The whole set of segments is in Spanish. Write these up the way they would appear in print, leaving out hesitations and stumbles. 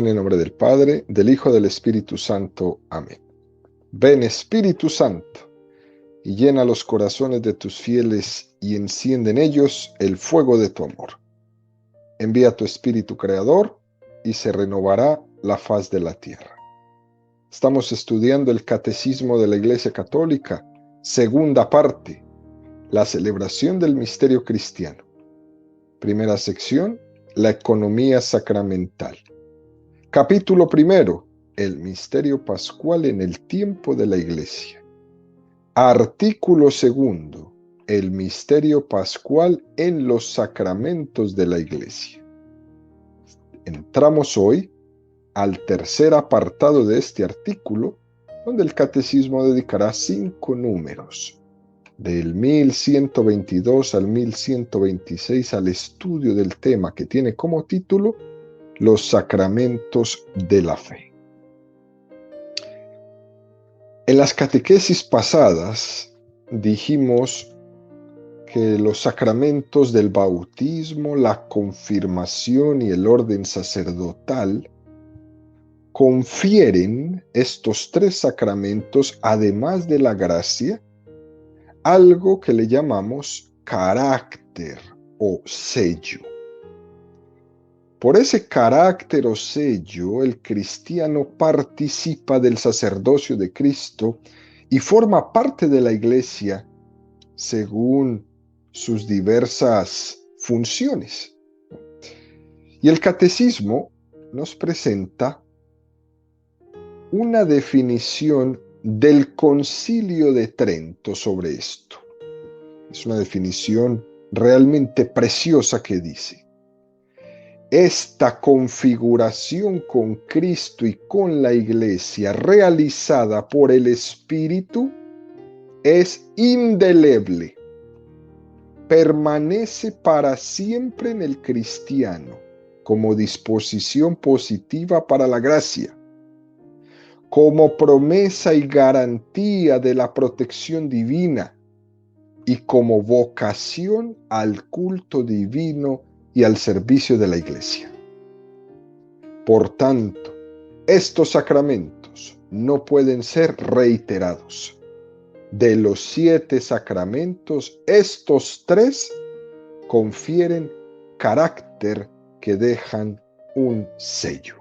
En el nombre del Padre, del Hijo, del Espíritu Santo. Amén. Ven, Espíritu Santo, y llena los corazones de tus fieles y enciende en ellos el fuego de tu amor. Envía tu Espíritu Creador y se renovará la faz de la tierra. Estamos estudiando el Catecismo de la Iglesia Católica, segunda parte, la celebración del misterio cristiano. Primera sección, la economía sacramental. Capítulo primero, el misterio pascual en el tiempo de la Iglesia. Artículo segundo, el misterio pascual en los sacramentos de la Iglesia. Entramos hoy al tercer apartado de este artículo, donde el Catecismo dedicará 5 números, del 1122 al 1126, al estudio del tema que tiene como título Los sacramentos de la fe. En las catequesis pasadas dijimos que los sacramentos del bautismo, la confirmación y el orden sacerdotal confieren estos 3 sacramentos, además de la gracia, algo que le llamamos carácter o sello. Por ese carácter o sello, el cristiano participa del sacerdocio de Cristo y forma parte de la Iglesia según sus diversas funciones. Y el Catecismo nos presenta una definición del Concilio de Trento sobre esto. Es una definición realmente preciosa que dice: esta configuración con Cristo y con la Iglesia realizada por el Espíritu es indeleble, permanece para siempre en el cristiano como disposición positiva para la gracia, como promesa y garantía de la protección divina y como vocación al culto divino y al servicio de la Iglesia. Por tanto, estos sacramentos no pueden ser reiterados. De los 7 sacramentos, estos 3 confieren carácter que dejan un sello.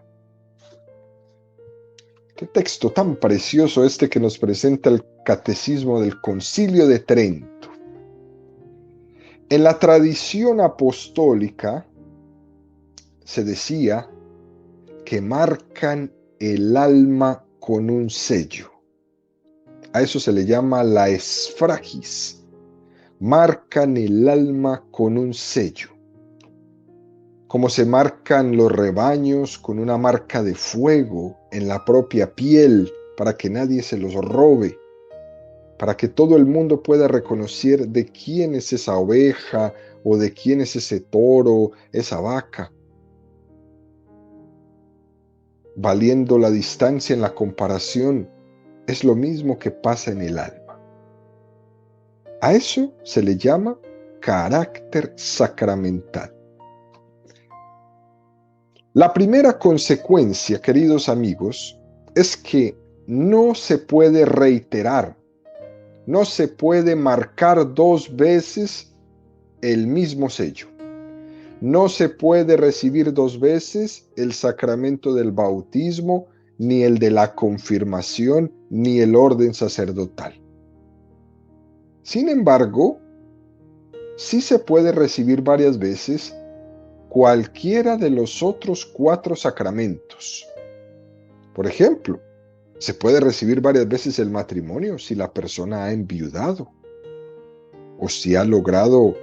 Qué texto tan precioso este que nos presenta el Catecismo del Concilio de Trento. En la tradición apostólica se decía que marcan el alma con un sello. A eso se le llama la esfragis. Marcan el alma con un sello. Como se marcan los rebaños con una marca de fuego en la propia piel para que nadie se los robe, para que todo el mundo pueda reconocer de quién es esa oveja o de quién es ese toro, esa vaca, valiendo la distancia en la comparación. Es lo mismo que pasa en el alma. A eso se le llama carácter sacramental. La primera consecuencia, queridos amigos, es que no se puede reiterar, no se puede marcar 2 veces el mismo sello. No se puede recibir 2 veces el sacramento del bautismo, ni el de la confirmación, ni el orden sacerdotal. Sin embargo, sí se puede recibir varias veces cualquiera de los otros 4 sacramentos. Por ejemplo, se puede recibir varias veces el matrimonio si la persona ha enviudado o si ha logrado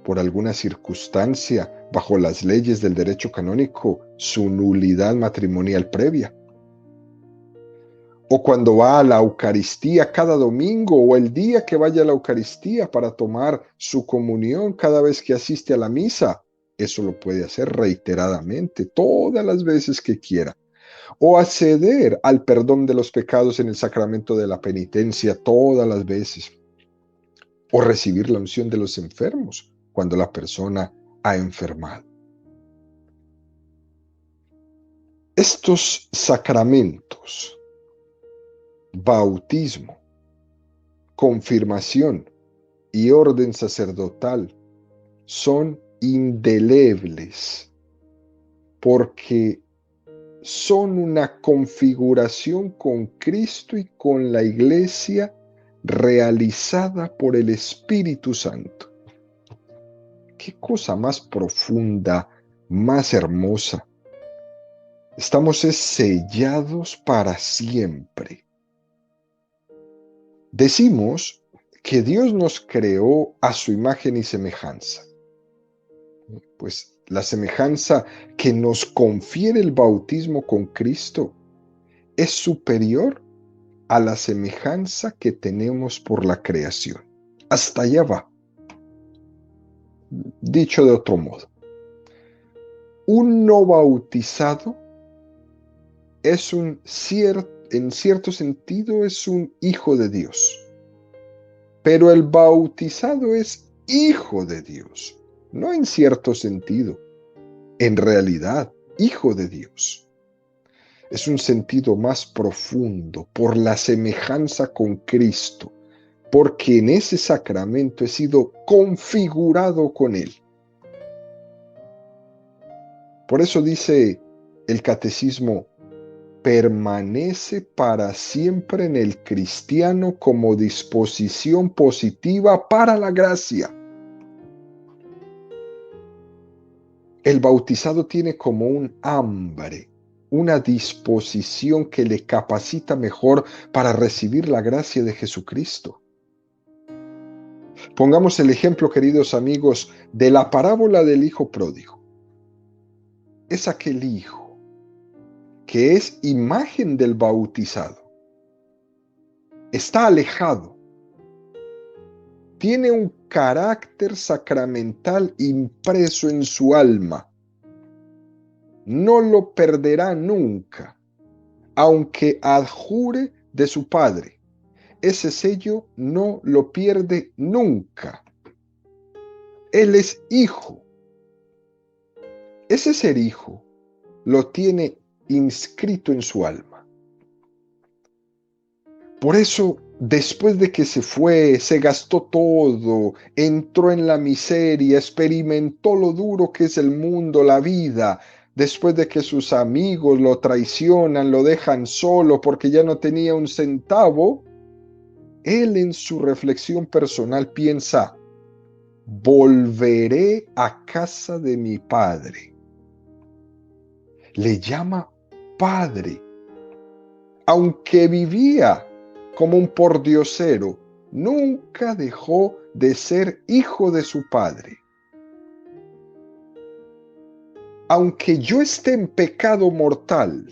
por alguna circunstancia bajo las leyes del derecho canónico su nulidad matrimonial previa. O cuando va a la Eucaristía cada domingo o el día que vaya a la Eucaristía para tomar su comunión cada vez que asiste a la misa. Eso lo puede hacer reiteradamente, todas las veces que quiera. O acceder al perdón de los pecados en el sacramento de la penitencia todas las veces. O recibir la unción de los enfermos cuando la persona ha enfermado. Estos sacramentos, bautismo, confirmación y orden sacerdotal, son indelebles porque son una configuración con Cristo y con la Iglesia realizada por el Espíritu Santo. Qué cosa más profunda, más hermosa. Estamos sellados para siempre. Decimos que Dios nos creó a su imagen y semejanza. Pues la semejanza que nos confiere el bautismo con Cristo es superior a la semejanza que tenemos por la creación. Hasta allá va. Dicho de otro modo, un no bautizado es en cierto sentido es un hijo de Dios, pero el bautizado es hijo de Dios, no en cierto sentido, en realidad, hijo de Dios. Es un sentido más profundo por la semejanza con Cristo, porque en ese sacramento he sido configurado con Él. Por eso dice el catecismo, permanece para siempre en el cristiano como disposición positiva para la gracia. El bautizado tiene como un hambre, una disposición que le capacita mejor para recibir la gracia de Jesucristo. Pongamos el ejemplo, queridos amigos, de la parábola del hijo pródigo. Es aquel hijo que es imagen del bautizado. Está alejado. Tiene un carácter sacramental impreso en su alma. No lo perderá nunca, aunque adjure de su padre. Ese sello no lo pierde nunca. Él es hijo. Ese ser hijo lo tiene inscrito en su alma. Por eso, después de que se fue, se gastó todo, entró en la miseria, experimentó lo duro que es el mundo, la vida, después de que sus amigos lo traicionan, lo dejan solo porque ya no tenía un centavo, él en su reflexión personal piensa, volveré a casa de mi padre. Le llama padre. Aunque vivía como un pordiosero, nunca dejó de ser hijo de su padre. Aunque yo esté en pecado mortal,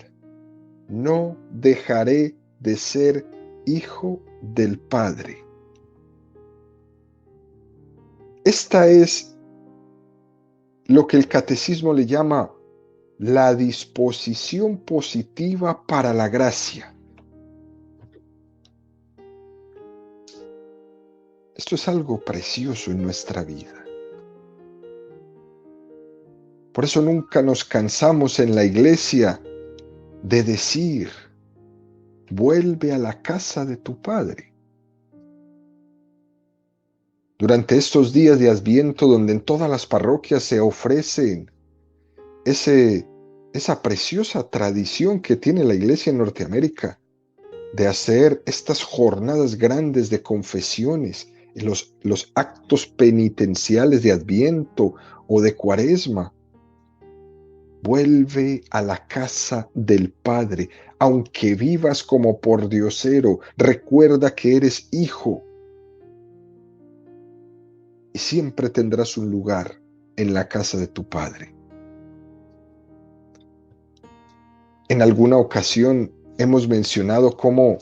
no dejaré de ser hijo del Padre. Esta es lo que el catecismo le llama la disposición positiva para la gracia. Esto es algo precioso en nuestra vida. Por eso nunca nos cansamos en la iglesia de decir, vuelve a la casa de tu Padre. Durante estos días de Adviento, donde en todas las parroquias se ofrecen esa preciosa tradición que tiene la iglesia en Norteamérica, de hacer estas jornadas grandes de confesiones, los actos penitenciales de Adviento o de Cuaresma. Vuelve a la casa del Padre, aunque vivas como pordiosero, recuerda que eres hijo. Y siempre tendrás un lugar en la casa de tu Padre. En alguna ocasión hemos mencionado cómo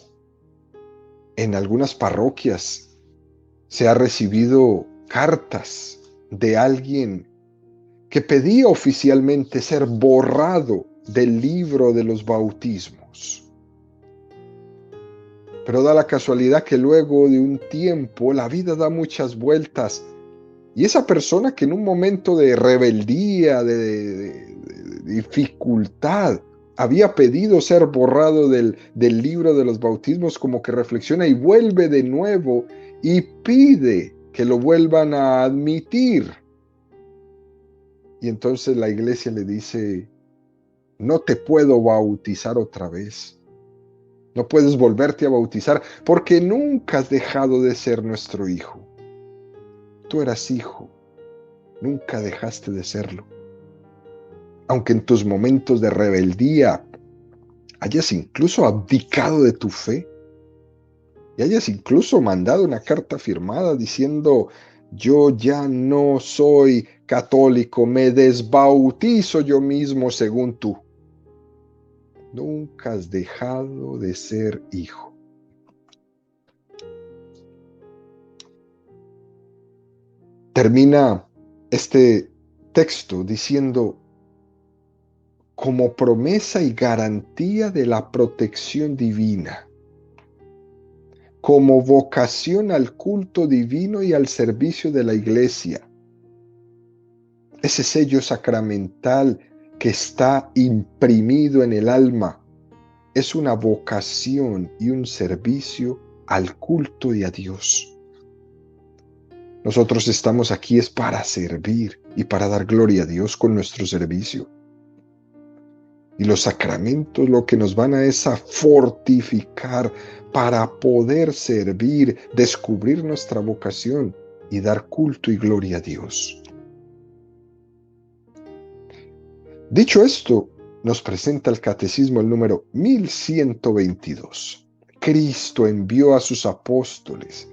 en algunas parroquias se ha recibido cartas de alguien que pedía oficialmente ser borrado del libro de los bautismos. Pero da la casualidad que luego de un tiempo la vida da muchas vueltas y esa persona que en un momento de rebeldía, de dificultad, había pedido ser borrado del libro de los bautismos, como que reflexiona y vuelve de nuevo y pide que lo vuelvan a admitir. Y entonces la iglesia le dice: no te puedo bautizar otra vez. No puedes volverte a bautizar porque nunca has dejado de ser nuestro hijo. Tú eras hijo, nunca dejaste de serlo. Aunque en tus momentos de rebeldía hayas incluso abdicado de tu fe y hayas incluso mandado una carta firmada diciendo: yo ya no soy católico, me desbautizo yo mismo según tú. Nunca has dejado de ser hijo. Termina este texto diciendo: como promesa y garantía de la protección divina, como vocación al culto divino y al servicio de la iglesia. Ese sello sacramental que está imprimido en el alma es una vocación y un servicio al culto y a Dios. Nosotros estamos aquí es para servir y para dar gloria a Dios con nuestro servicio. Y los sacramentos lo que nos van a es a fortificar para poder servir, descubrir nuestra vocación y dar culto y gloria a Dios. Dicho esto, nos presenta el Catecismo el número 1122. Cristo envió a sus apóstoles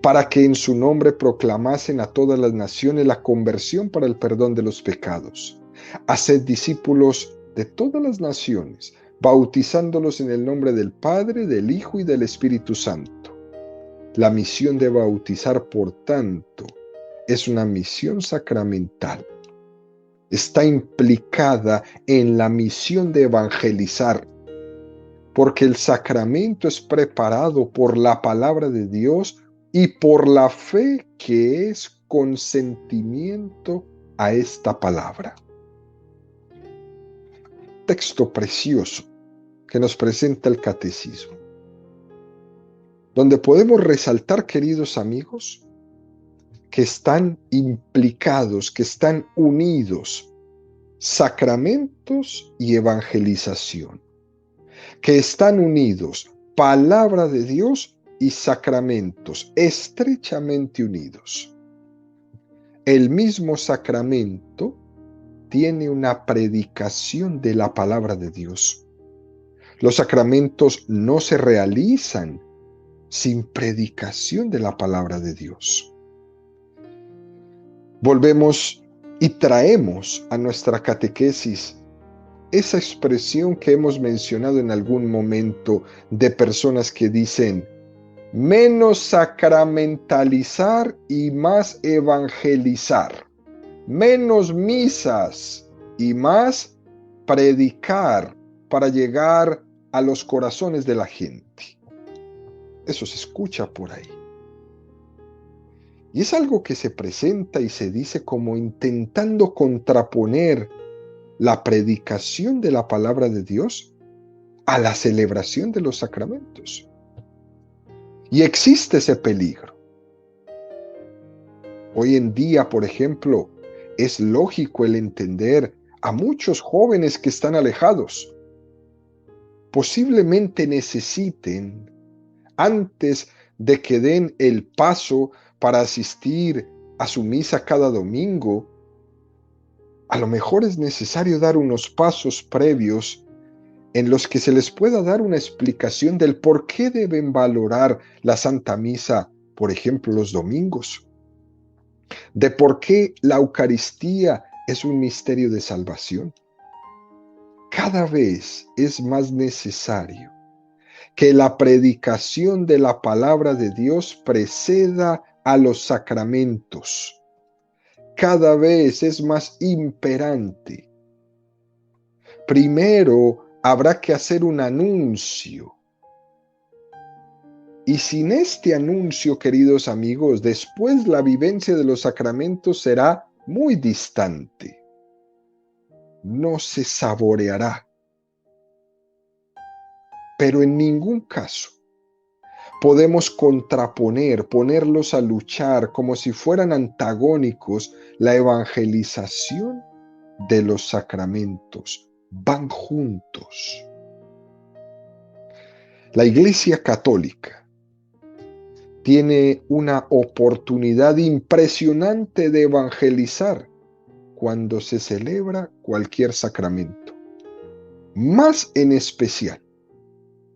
para que en su nombre proclamasen a todas las naciones la conversión para el perdón de los pecados. Haced discípulos de todas las naciones, bautizándolos en el nombre del Padre, del Hijo y del Espíritu Santo. La misión de bautizar, por tanto, es una misión sacramental. Está implicada en la misión de evangelizar, porque el sacramento es preparado por la palabra de Dios y por la fe que es consentimiento a esta palabra. Texto precioso que nos presenta el Catecismo, donde podemos resaltar, queridos amigos, que están implicados, que están unidos sacramentos y evangelización, que están unidos palabra de Dios y sacramentos, estrechamente unidos. El mismo sacramento tiene una predicación de la palabra de Dios. Los sacramentos no se realizan sin predicación de la palabra de Dios. Volvemos y traemos a nuestra catequesis esa expresión que hemos mencionado en algún momento de personas que dicen: menos sacramentalizar y más evangelizar, menos misas y más predicar para llegar a los corazones de la gente. Eso se escucha por ahí. Y es algo que se presenta y se dice como intentando contraponer la predicación de la palabra de Dios a la celebración de los sacramentos. Y existe ese peligro. Hoy en día, por ejemplo, es lógico el entender a muchos jóvenes que están alejados. Posiblemente necesiten, antes de que den el paso para asistir a su misa cada domingo, a lo mejor es necesario dar unos pasos previos en los que se les pueda dar una explicación del por qué deben valorar la Santa Misa, por ejemplo, los domingos, de por qué la Eucaristía es un misterio de salvación. Cada vez es más necesario que la predicación de la palabra de Dios preceda a los sacramentos. Cada vez es más imperante. Primero habrá que hacer un anuncio. Y sin este anuncio, queridos amigos, después la vivencia de los sacramentos será muy distante. No se saboreará. pero en ningún caso podemos contraponer, ponerlos a luchar como si fueran antagónicos la evangelización de los sacramentos. Van juntos. La Iglesia Católica tiene una oportunidad impresionante de evangelizar cuando se celebra cualquier sacramento. Más en especial,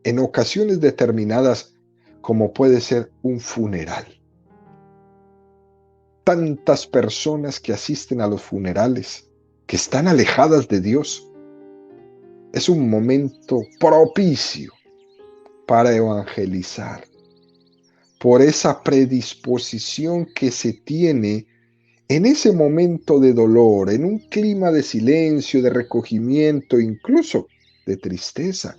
en ocasiones determinadas, como puede ser un funeral. Tantas personas que asisten a los funerales, que están alejadas de Dios. Es un momento propicio para evangelizar, por esa predisposición que se tiene en ese momento de dolor, en un clima de silencio, de recogimiento, incluso de tristeza.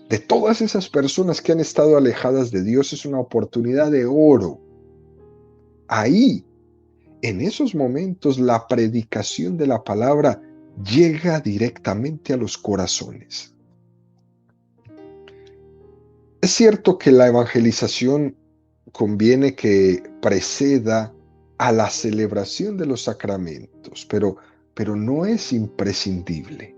De todas esas personas que han estado alejadas de Dios, es una oportunidad de oro. Ahí, en esos momentos, la predicación de la palabra llega directamente a los corazones. Es cierto que la evangelización conviene que preceda a la celebración de los sacramentos, pero no es imprescindible.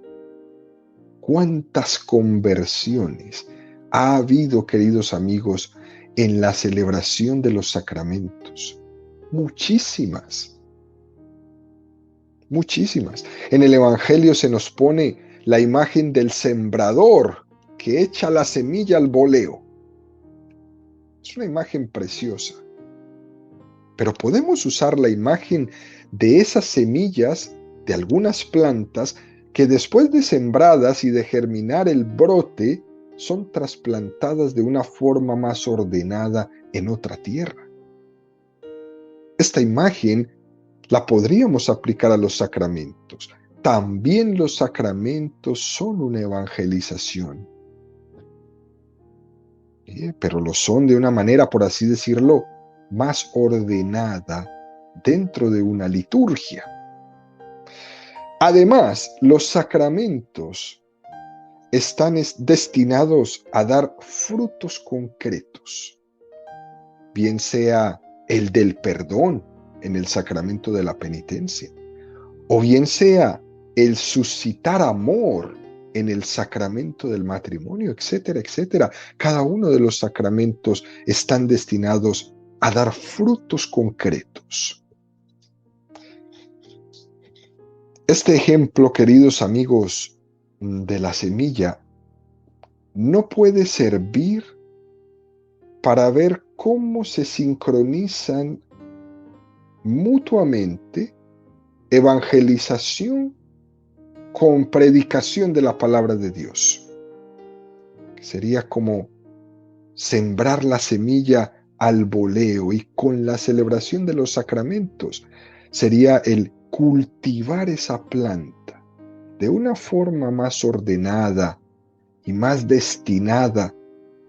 ¿Cuántas conversiones ha habido, queridos amigos, en la celebración de los sacramentos? Muchísimas, muchísimas. En el Evangelio se nos pone la imagen del sembrador que echa la semilla al boleo. Es una imagen preciosa. Pero podemos usar la imagen de esas semillas de algunas plantas que después de sembradas y de germinar el brote, son trasplantadas de una forma más ordenada en otra tierra. Esta imagen la podríamos aplicar a los sacramentos. También los sacramentos son una evangelización. Pero lo son de una manera, por así decirlo, más ordenada dentro de una liturgia. Además, los sacramentos están destinados a dar frutos concretos, bien sea el del perdón en el sacramento de la penitencia, o bien sea el suscitar amor en el sacramento del matrimonio, etcétera, etcétera. Cada uno de los sacramentos están destinados a dar frutos concretos. Este ejemplo, queridos amigos, de la semilla, no puede servir para ver cómo se sincronizan mutuamente evangelización con predicación de la palabra de Dios. Sería como sembrar la semilla al boleo, y con la celebración de los sacramentos sería el cultivar esa planta de una forma más ordenada y más destinada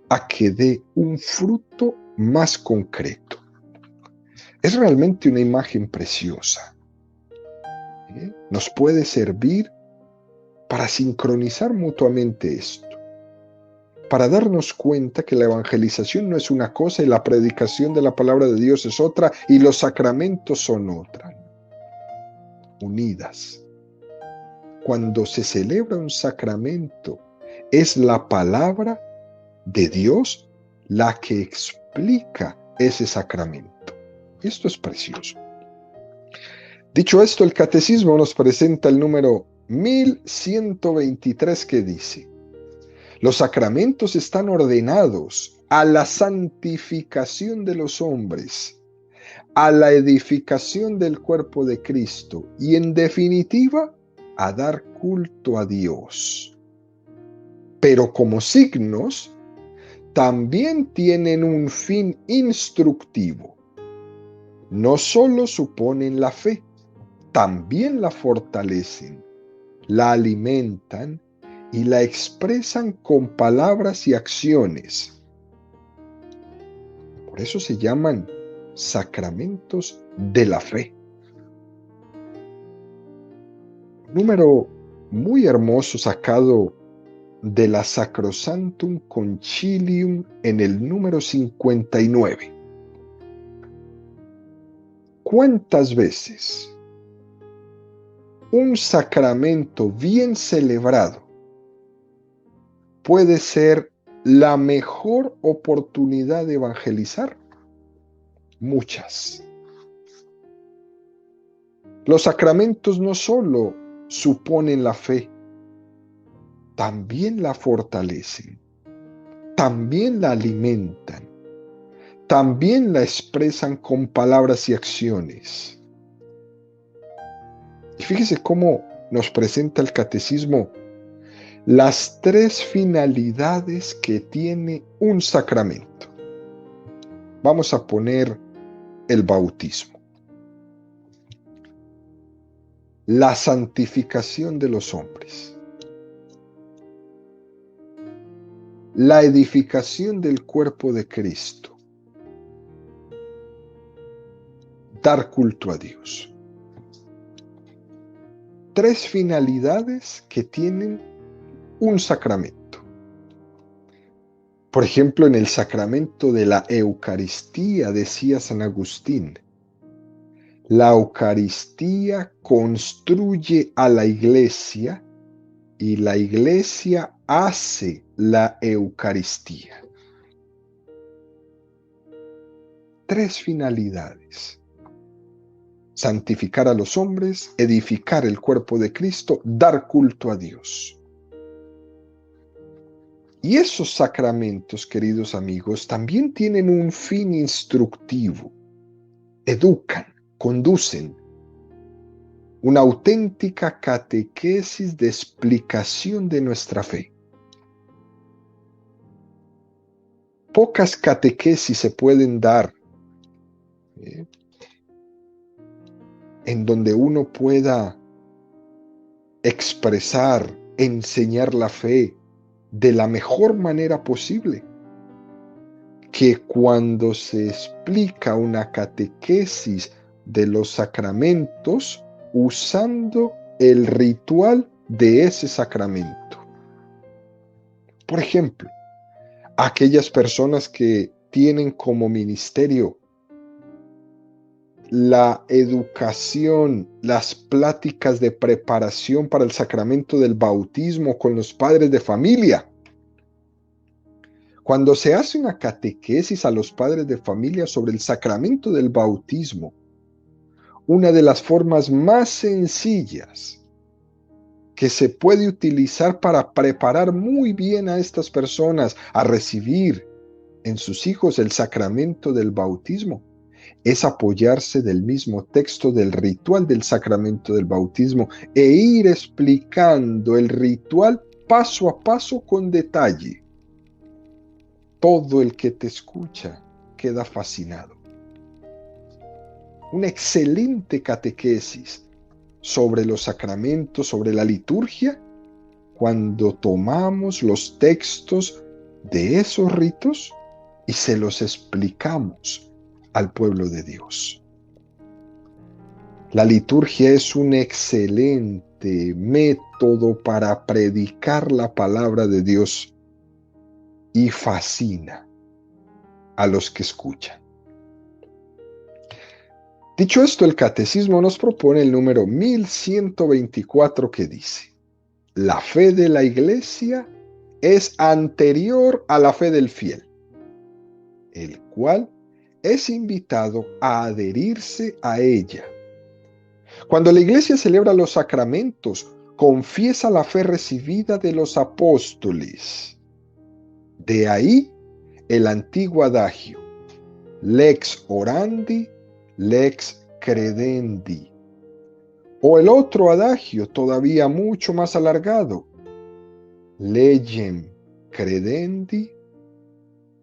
a que dé un fruto más concreto. Es realmente una imagen preciosa. Nos puede servir para sincronizar mutuamente esto, para darnos cuenta que la evangelización no es una cosa y la predicación de la palabra de Dios es otra y los sacramentos son otra. Unidas. Cuando se celebra un sacramento, es la palabra de Dios la que explica ese sacramento. Esto es precioso. Dicho esto, el Catecismo nos presenta el número 1123 que dice: los sacramentos están ordenados a la santificación de los hombres, a la edificación del cuerpo de Cristo y, en definitiva, a dar culto a Dios. Pero como signos, también tienen un fin instructivo. No solo suponen la fe, también la fortalecen, la alimentan y la expresan con palabras y acciones. Por eso se llaman sacramentos de la fe. Un número muy hermoso sacado de la Sacrosanctum Concilium en el número 59. ¿Cuántas veces un sacramento bien celebrado puede ser la mejor oportunidad de evangelizar? Muchas. Los sacramentos no solo suponen la fe, también la fortalecen, también la alimentan, también la expresan con palabras y acciones. Y fíjese cómo nos presenta el catecismo las tres finalidades que tiene un sacramento. Vamos a poner el bautismo. La santificación de los hombres. La edificación del cuerpo de Cristo. Dar culto a Dios. Tres finalidades que tienen un sacramento. Por ejemplo, en el sacramento de la Eucaristía, decía San Agustín, la Eucaristía construye a la Iglesia y la Iglesia hace la Eucaristía. Tres finalidades: santificar a los hombres, edificar el cuerpo de Cristo, dar culto a Dios. Y esos sacramentos, queridos amigos, también tienen un fin instructivo. Educan, conducen una auténtica catequesis de explicación de nuestra fe. Pocas catequesis se pueden dar en donde uno pueda expresar, enseñar la fe de la mejor manera posible, que cuando se explica una catequesis de los sacramentos usando el ritual de ese sacramento. Por ejemplo, aquellas personas que tienen como ministerio la educación, las pláticas de preparación para el sacramento del bautismo con los padres de familia. Cuando se hace una catequesis a los padres de familia sobre el sacramento del bautismo, una de las formas más sencillas que se puede utilizar para preparar muy bien a estas personas a recibir en sus hijos el sacramento del bautismo es apoyarse del mismo texto del ritual del sacramento del bautismo e ir explicando el ritual paso a paso con detalle. Todo el que te escucha queda fascinado. Una excelente catequesis sobre los sacramentos, sobre la liturgia, cuando tomamos los textos de esos ritos y se los explicamos al pueblo de Dios. La liturgia es un excelente método para predicar la palabra de Dios y fascina a los que escuchan. Dicho esto, el catecismo nos propone el número 1124 que dice: la fe de la Iglesia es anterior a la fe del fiel, el cual es invitado a adherirse a ella. Cuando la Iglesia celebra los sacramentos, confiesa la fe recibida de los apóstoles. De ahí el antiguo adagio: lex orandi, lex credendi. O el otro adagio, todavía mucho más alargado: legem credendi,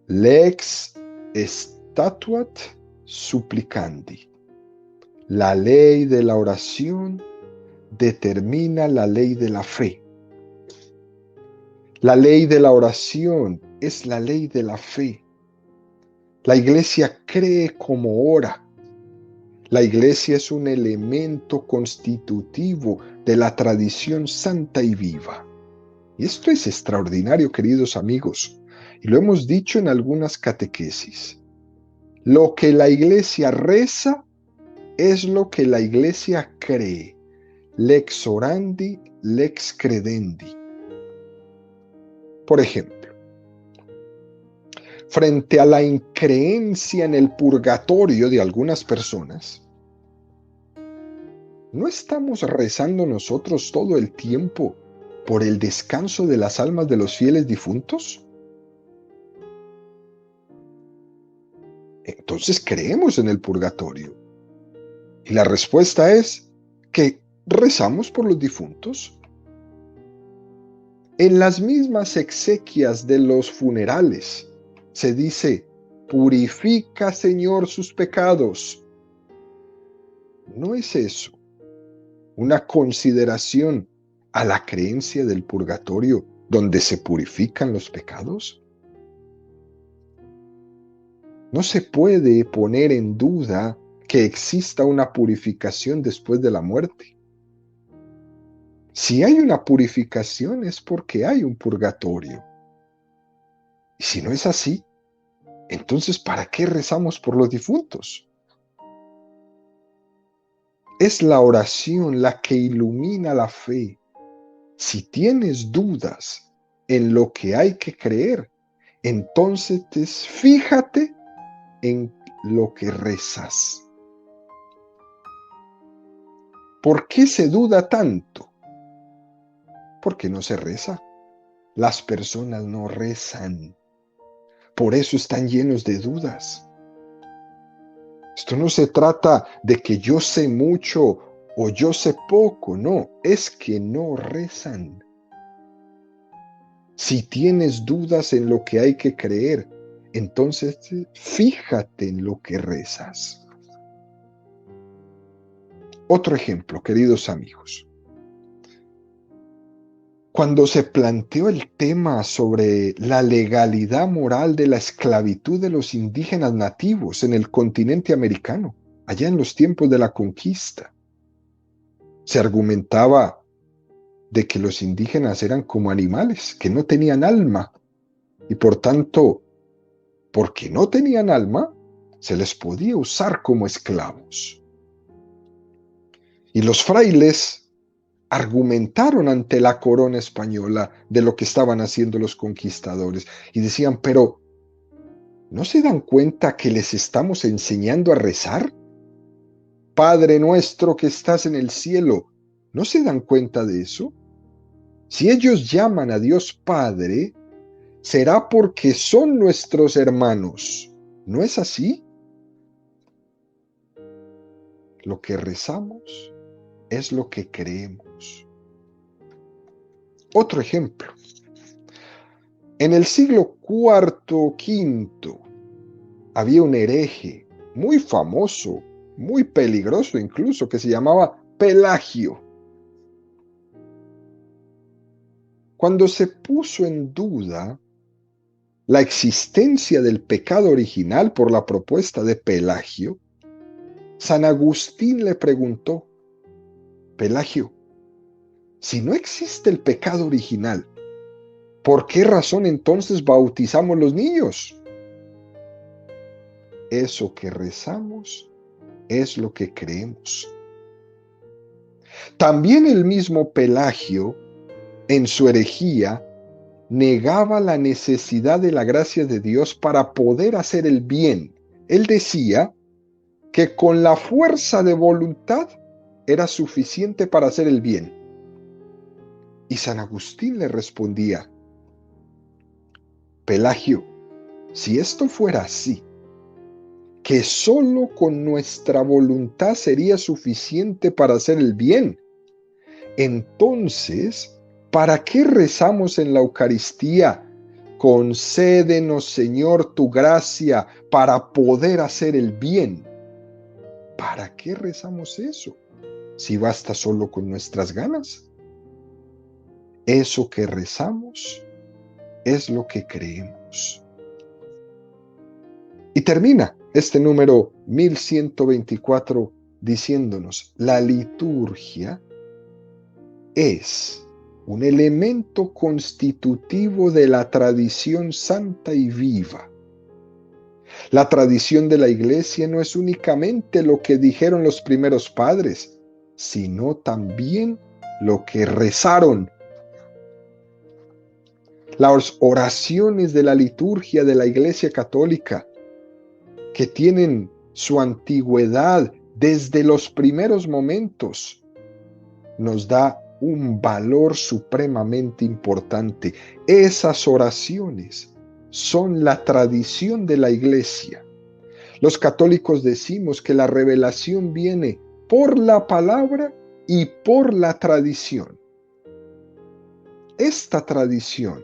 lex statuat supplicandi. La ley de la oración determina la ley de la fe. La ley de la oración es la ley de la fe. La Iglesia cree como ora. La Iglesia es un elemento constitutivo de la tradición santa y viva. Y esto es extraordinario, queridos amigos, y lo hemos dicho en algunas catequesis. Lo que la iglesia reza es lo que la iglesia cree. Lex orandi, lex credendi. Por ejemplo, frente a la increencia en el purgatorio de algunas personas, ¿no estamos rezando nosotros todo el tiempo por el descanso de las almas de los fieles difuntos? Entonces creemos en el purgatorio. Y la respuesta es que rezamos por los difuntos. En las mismas exequias de los funerales se dice, purifica, Señor, sus pecados. ¿No es eso una consideración a la creencia del purgatorio donde se purifican los pecados? No se puede poner en duda que exista una purificación después de la muerte. Si hay una purificación es porque hay un purgatorio. Y si no es así, entonces ¿para qué rezamos por los difuntos? Es la oración la que ilumina la fe. Si tienes dudas en lo que hay que creer, entonces fíjate en lo que rezas. ¿Por qué se duda tanto? Porque no se reza. Las personas no rezan. Por eso están llenos de dudas. Esto no se trata de que yo sé mucho o yo sé poco, no, es que no rezan. Si tienes dudas en lo que hay que creer, entonces fíjate en lo que rezas. Otro ejemplo, queridos amigos. Cuando se planteó el tema sobre la legalidad moral de la esclavitud de los indígenas nativos en el continente americano, allá en los tiempos de la conquista, se argumentaba de que los indígenas eran como animales, que no tenían alma, y por tanto, porque no tenían alma, se les podía usar como esclavos. Y los frailes argumentaron ante la corona española de lo que estaban haciendo los conquistadores y decían, pero ¿no se dan cuenta que les estamos enseñando a rezar? Padre nuestro que estás en el cielo, ¿no se dan cuenta de eso? Si ellos llaman a Dios Padre, será porque son nuestros hermanos. ¿No es así? Lo que rezamos es lo que creemos. Otro ejemplo. En el siglo IV, V, había un hereje muy famoso, muy peligroso incluso, que se llamaba Pelagio. Cuando se puso en duda la existencia del pecado original por la propuesta de Pelagio, San Agustín le preguntó, Pelagio, si no existe el pecado original, ¿por qué razón entonces bautizamos los niños? Eso que rezamos es lo que creemos. También el mismo Pelagio, en su herejía, negaba la necesidad de la gracia de Dios para poder hacer el bien. Él decía que con la fuerza de voluntad era suficiente para hacer el bien. Y San Agustín le respondía, Pelagio, si esto fuera así, que solo con nuestra voluntad sería suficiente para hacer el bien, entonces, ¿para qué rezamos en la Eucaristía? Concédenos, Señor, tu gracia para poder hacer el bien. ¿Para qué rezamos eso? Si basta solo con nuestras ganas. Eso que rezamos es lo que creemos. Y termina este número 1124 diciéndonos, la liturgia es un elemento constitutivo de la tradición santa y viva. La tradición de la Iglesia no es únicamente lo que dijeron los primeros padres, sino también lo que rezaron. Las oraciones de la liturgia de la Iglesia Católica, que tienen su antigüedad desde los primeros momentos, nos da un valor supremamente importante. Esas oraciones son la tradición de la Iglesia. Los católicos decimos que la revelación viene por la palabra y por la tradición. Esta tradición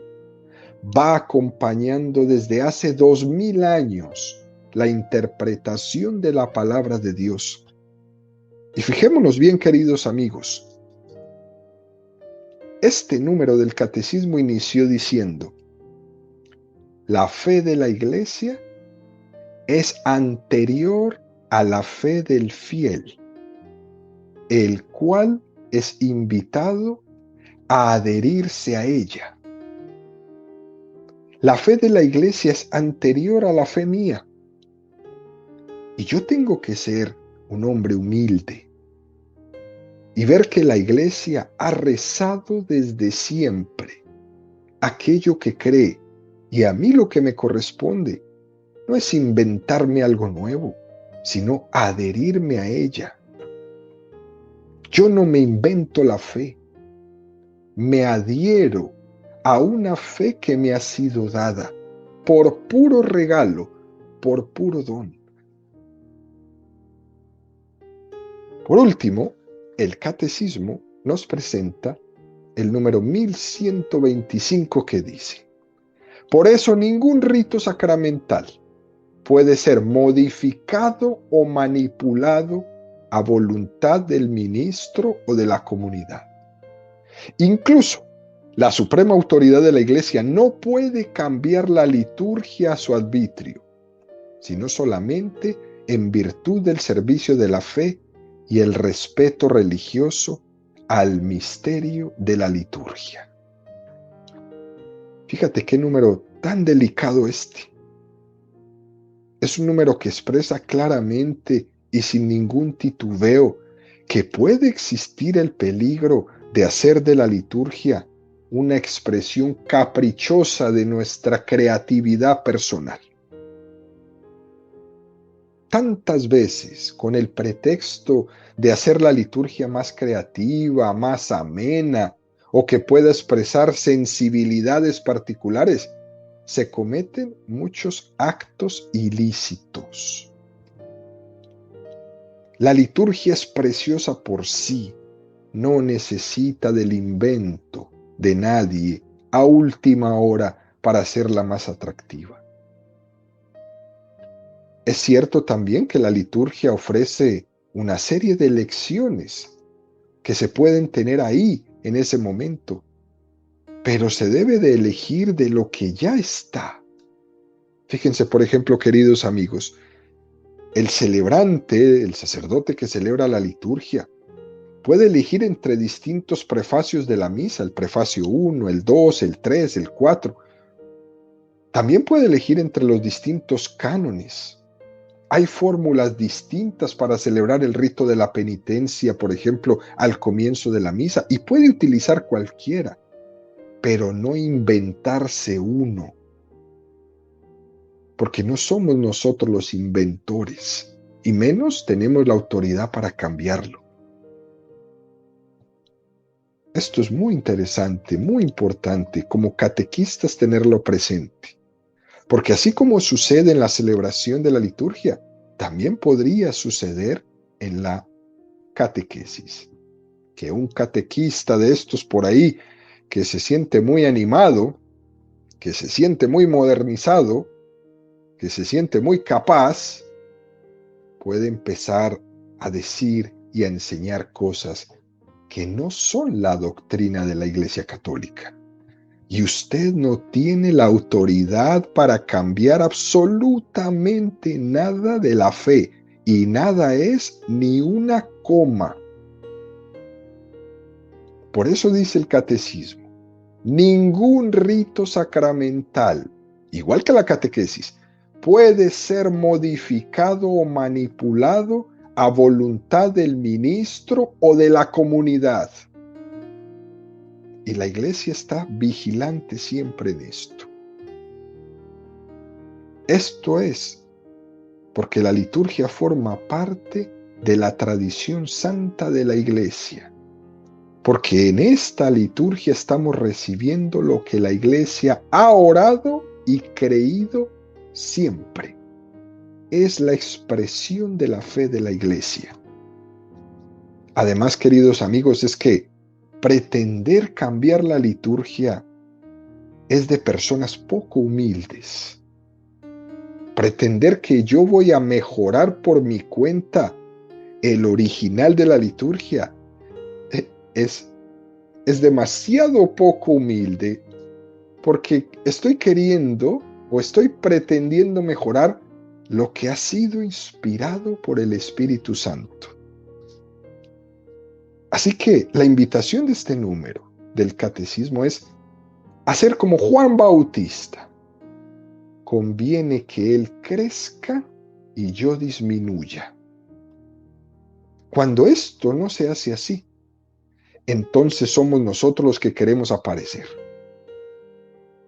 va acompañando desde hace 2000 años la interpretación de la palabra de Dios. Y fijémonos bien, queridos amigos, este número del catecismo inició diciendo: la fe de la Iglesia es anterior a la fe del fiel, el cual es invitado a adherirse a ella. La fe de la Iglesia es anterior a la fe mía. Y yo tengo que ser un hombre humilde y ver que la Iglesia ha rezado desde siempre aquello que cree, y a mí lo que me corresponde no es inventarme algo nuevo, sino adherirme a ella. Yo no me invento la fe, me adhiero a una fe que me ha sido dada por puro regalo, por puro don. Por último, el catecismo nos presenta el número 1125 que dice: por eso ningún rito sacramental puede ser modificado o manipulado a voluntad del ministro o de la comunidad. Incluso la suprema autoridad de la Iglesia no puede cambiar la liturgia a su arbitrio, sino solamente en virtud del servicio de la fe y el respeto religioso al misterio de la liturgia. Fíjate qué número tan delicado este. Es un número que expresa claramente y sin ningún titubeo que puede existir el peligro de hacer de la liturgia una expresión caprichosa de nuestra creatividad personal. Tantas veces, con el pretexto de hacer la liturgia más creativa, más amena, o que pueda expresar sensibilidades particulares, se cometen muchos actos ilícitos. La liturgia es preciosa por sí, no necesita del invento de nadie a última hora para hacerla más atractiva. Es cierto también que la liturgia ofrece una serie de lecciones que se pueden tener ahí en ese momento, pero se debe de elegir de lo que ya está. Fíjense, por ejemplo, queridos amigos, el celebrante, el sacerdote que celebra la liturgia, puede elegir entre distintos prefacios de la misa, el prefacio 1, el 2, el 3, el 4. También puede elegir entre los distintos cánones. Hay fórmulas distintas para celebrar el rito de la penitencia, por ejemplo, al comienzo de la misa, y puede utilizar cualquiera, pero no inventarse uno, porque no somos nosotros los inventores, y menos tenemos la autoridad para cambiarlo. Esto es muy interesante, muy importante, como catequistas tenerlo presente. Porque así como sucede en la celebración de la liturgia, también podría suceder en la catequesis. Que un catequista de estos por ahí, que se siente muy animado, que se siente muy modernizado, que se siente muy capaz, puede empezar a decir y a enseñar cosas que no son la doctrina de la Iglesia Católica. Y usted no tiene la autoridad para cambiar absolutamente nada de la fe. Y nada es ni una coma. Por eso dice el catecismo, ningún rito sacramental, igual que la catequesis, puede ser modificado o manipulado a voluntad del ministro o de la comunidad. Y la Iglesia está vigilante siempre de esto. Esto es porque la liturgia forma parte de la tradición santa de la Iglesia. Porque en esta liturgia estamos recibiendo lo que la Iglesia ha orado y creído siempre. Es la expresión de la fe de la Iglesia. Además, queridos amigos, es que pretender cambiar la liturgia es de personas poco humildes. Pretender que yo voy a mejorar por mi cuenta el original de la liturgia es demasiado poco humilde, porque estoy queriendo o estoy pretendiendo mejorar lo que ha sido inspirado por el Espíritu Santo. Así que la invitación de este número del catecismo es hacer como Juan Bautista. Conviene que él crezca y yo disminuya. Cuando esto no se hace así, entonces somos nosotros los que queremos aparecer.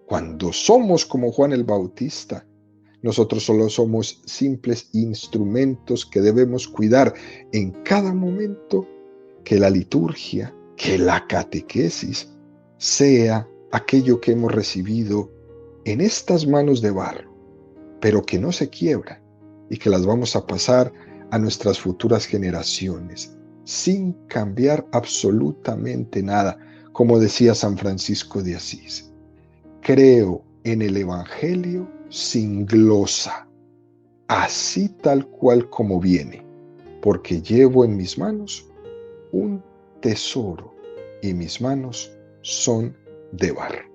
Cuando somos como Juan el Bautista, nosotros solo somos simples instrumentos que debemos cuidar en cada momento que la liturgia, que la catequesis sea aquello que hemos recibido en estas manos de barro, pero que no se quiebra y que las vamos a pasar a nuestras futuras generaciones sin cambiar absolutamente nada, como decía San Francisco de Asís. Creo en el Evangelio sin glosa, así tal cual como viene, porque llevo en mis manos un tesoro y mis manos son de barro.